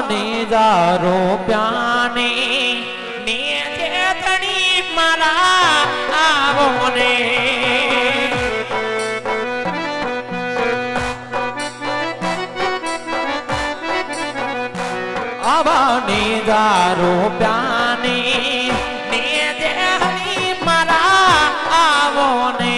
निजारो प्याने नीचे धनी मारा आवो ने आवा निजारो प्याने नीचे धनी मारा आवो ने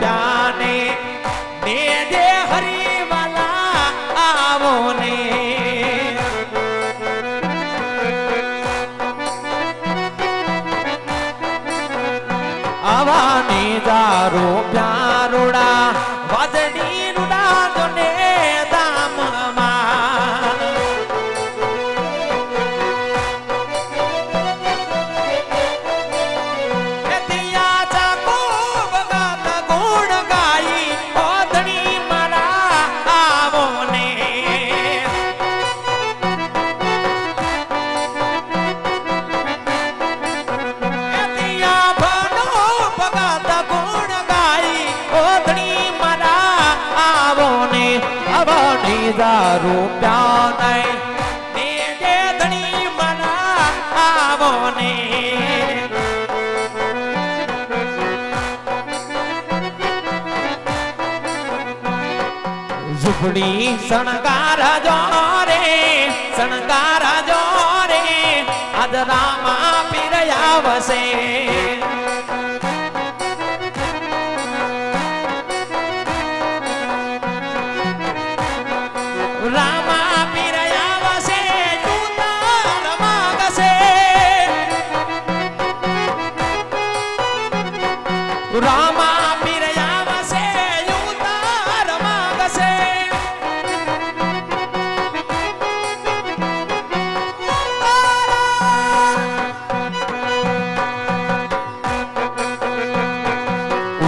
प्याने ने दे हरी वाला आवो ने आवा निजारो प्यारोड़ा वजनी रुड़ा दोने दाम निजारो प्याने ने धनी मना आवो ने झुपड़ी शणगार जोरे आज रामा पीर आवसे रामा पीर आवसे जूतार मागसे रामा पीर आवसे जूतार मागसे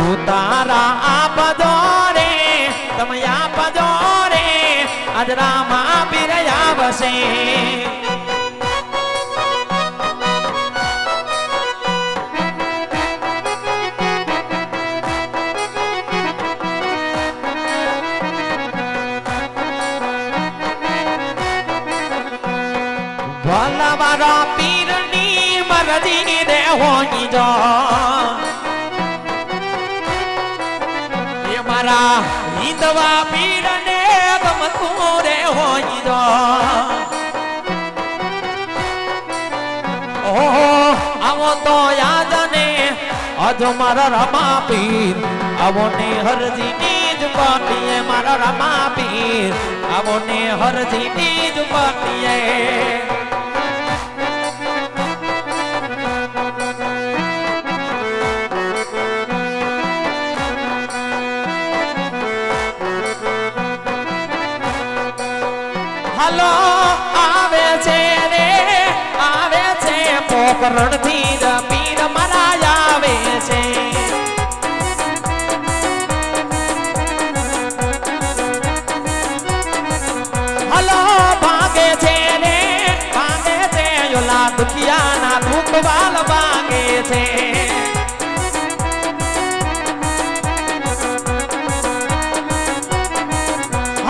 उतारा आप जोरे तम आप जोरे आज रामा पीर आवसे भला मारा पीर नी मर्जी रे होई जो ये मारा हिंदवा पीर ने रे होई जो ओहो आवो तो याद ने अजो मारा रमा पीर आवो ने हरजी नीज पाटिए मारा रमा पीर आवो ने हरजी नीज पाटिए हलो आवे छे पोकरण थी पीर मारा आवे छे हलो भागे छे योला दुखिया ना दुखवाल भागे छे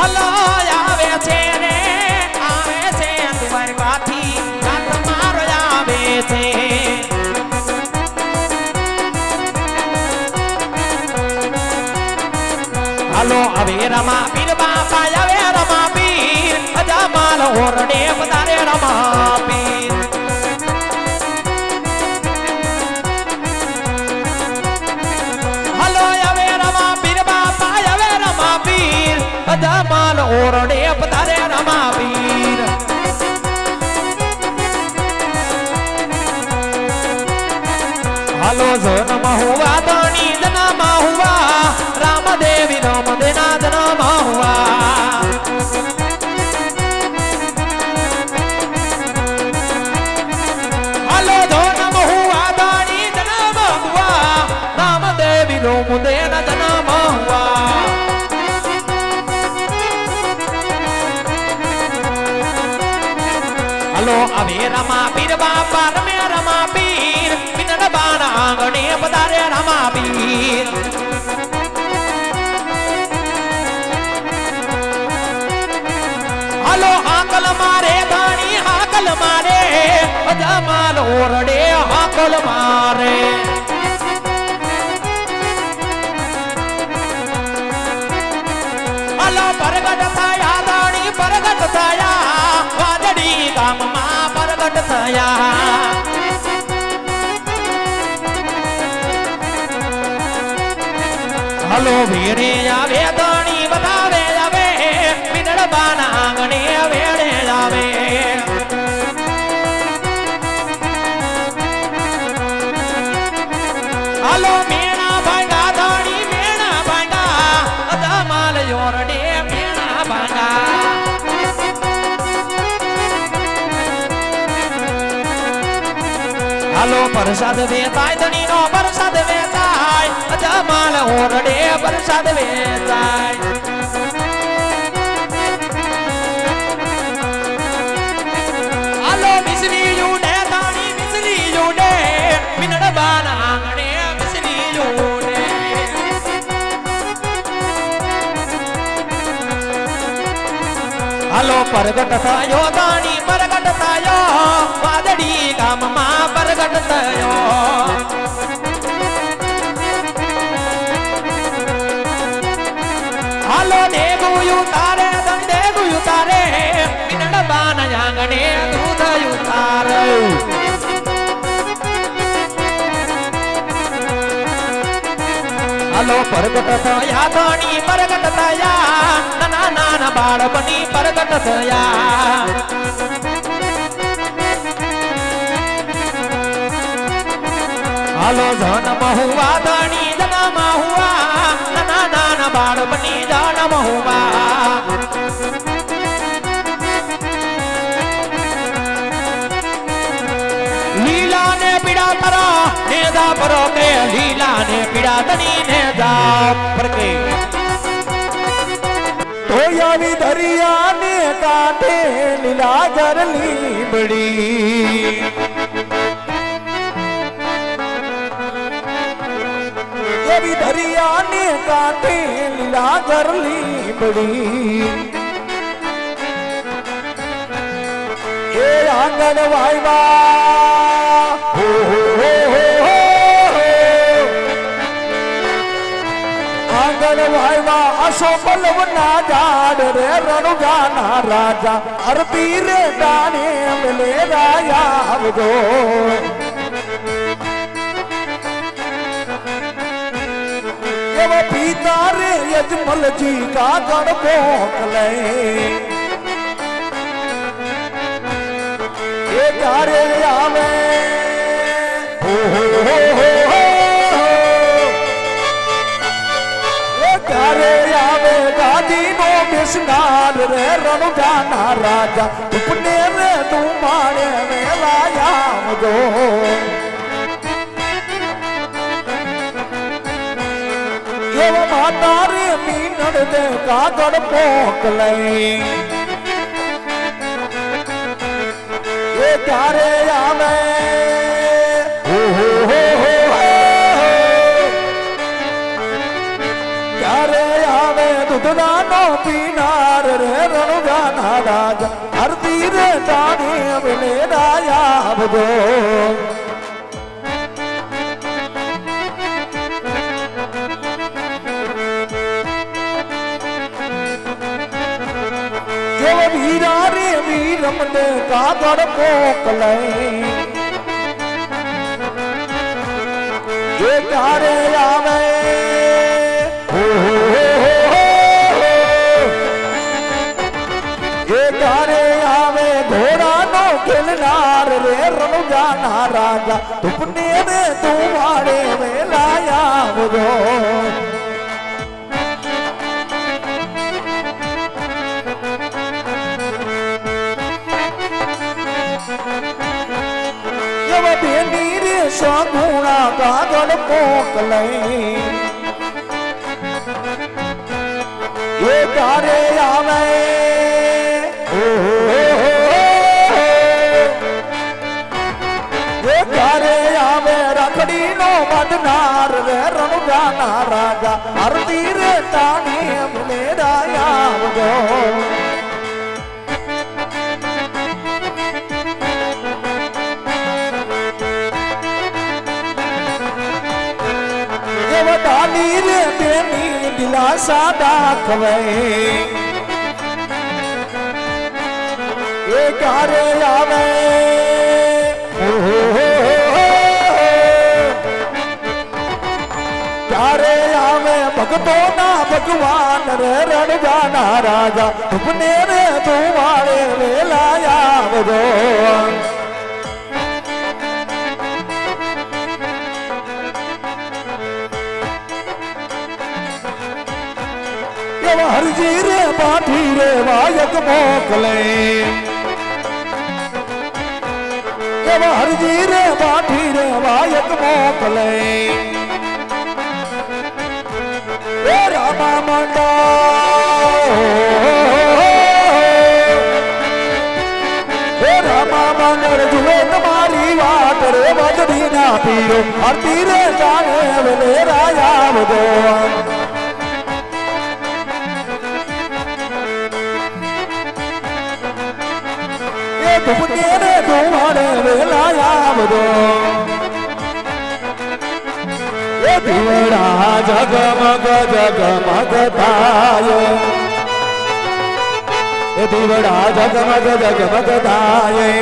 हलो आवे छे काठी काट मार आवे छे हलो अवे रमा पीर बापा आवे रमा पीर अजमाल ओरडे पधारे रमा पीर हलो अवे रमा पीर बापा आवे रमा पीर अजमाल ओरडे पधारे रमा पीर हलो जन्म हुआ धनी जन्म हुआ राम देवी राम देना जन्म हुआ बार में रमा पीर बिनड़ बाना आंगणे पधारे रमा पीर हलो हाकल मारे धानी हाकल मारे जमाल ओरडे हाकल मारे हलो परगट थाया धानी परगट थाया वादड़ी गाम मा परगट थाया हलो वीरे आवे धानी बतावे आवे बिनड़ बाना आंगणे वेड़े आवे हलो मेणा भांगा धानी मेणा भांगा अदमाल योरडे मेणा भांगा हलो प्रसाद वेचाय धनी नो प्रसाद वेचाय अदमाल ओरडे प्रसाद वेचाय हलो मिसरी यूडे धानी मिसरी यूडे बिनड़ बाना आंगणे मिसरी यूडे हलो परगट थायो धानी परगट थायो वादड़ी गाम मा परगट थायो हलो देगु युतारे धनी देगु युतारे बिनड़ बाना आंगणे दूध युतारे हलो परगट थया धनी परगट थया नाना नाना बाळपणी परगट थया हलो जन्म हुआ धनी जन्म हुआ नाना नाना बाळपणी जन्म हुआ लीला ने पीड़ा करो नेदा परो के लीला ने पीड़ा तनी नेदा पर के तो यावी दरिया ने काटे लीला गरली बड़ी यावी दरिया ने काटे लीला गरली बड़ी ये आंगन वाईवा हो आंगन वाईवा अशोक ना जाड़ रे रणु जाना राजा अरबी रे दाने मिले राया दो ये वो पीता रे यजमल जी का गण भोंकले ये गारे आवे हो ये गारे आवे गादी नो बिस्नाल रे रणु जाना राजा अपने रे तू मारे में लाया मुझो ये वो माता रे मीनड़ दे कागड़ पोकले ये गारे आवे गारे आवे दुधना नो पीनार रे रणु जाना राजा हर तीर दानी अबले राया बदो ये वीरा रे वीरम दे कागड़ पोकले ये गारे आवे ये गारे आवे घोड़ा नो खिलनार रे रणु जाना राजा तुपने रे तुम्हारे में लाया मुझो जब बेनी रे सगुणा कागड़ पोकले ये गारे आवे घड़ी नो बदनार रे रणुजाना राजा आरती रे टाणी मिले राया गो डाली रे बेनी दिलासा दाखवे ये क्यारे आवे क्यारे आवे भगतो ना भगवान रे रणजाना राजा अपने रे तुम्हारे वेलाया गो हरजी रे बाठी रे वायक मोकले हरजी रे बाठी रे वायक मोकले रामा मंडा रामा मंडल जुए तुम्हारी वाट रे बजरी ना पीरो आरती रे जाने वेले राया बदो तुमने रे तुम्हारे वेलाया बदो ये दिवड़ा जगमग जगमग ताये ये दिवड़ा जगमग जगमग ताये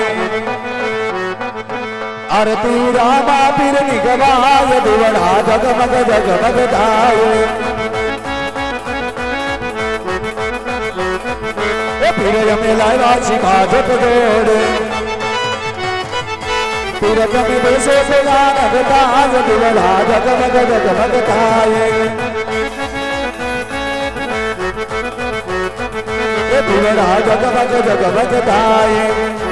आरती रामा पीर निगवाय दिवड़ा जगमग जगमग ताये पीर यमे लायवा शिखाजत जोड़े पीर यमे बेसे से गानक ताय दिवला जगमग जगमग ताये दिवला जगमग जगमग ताये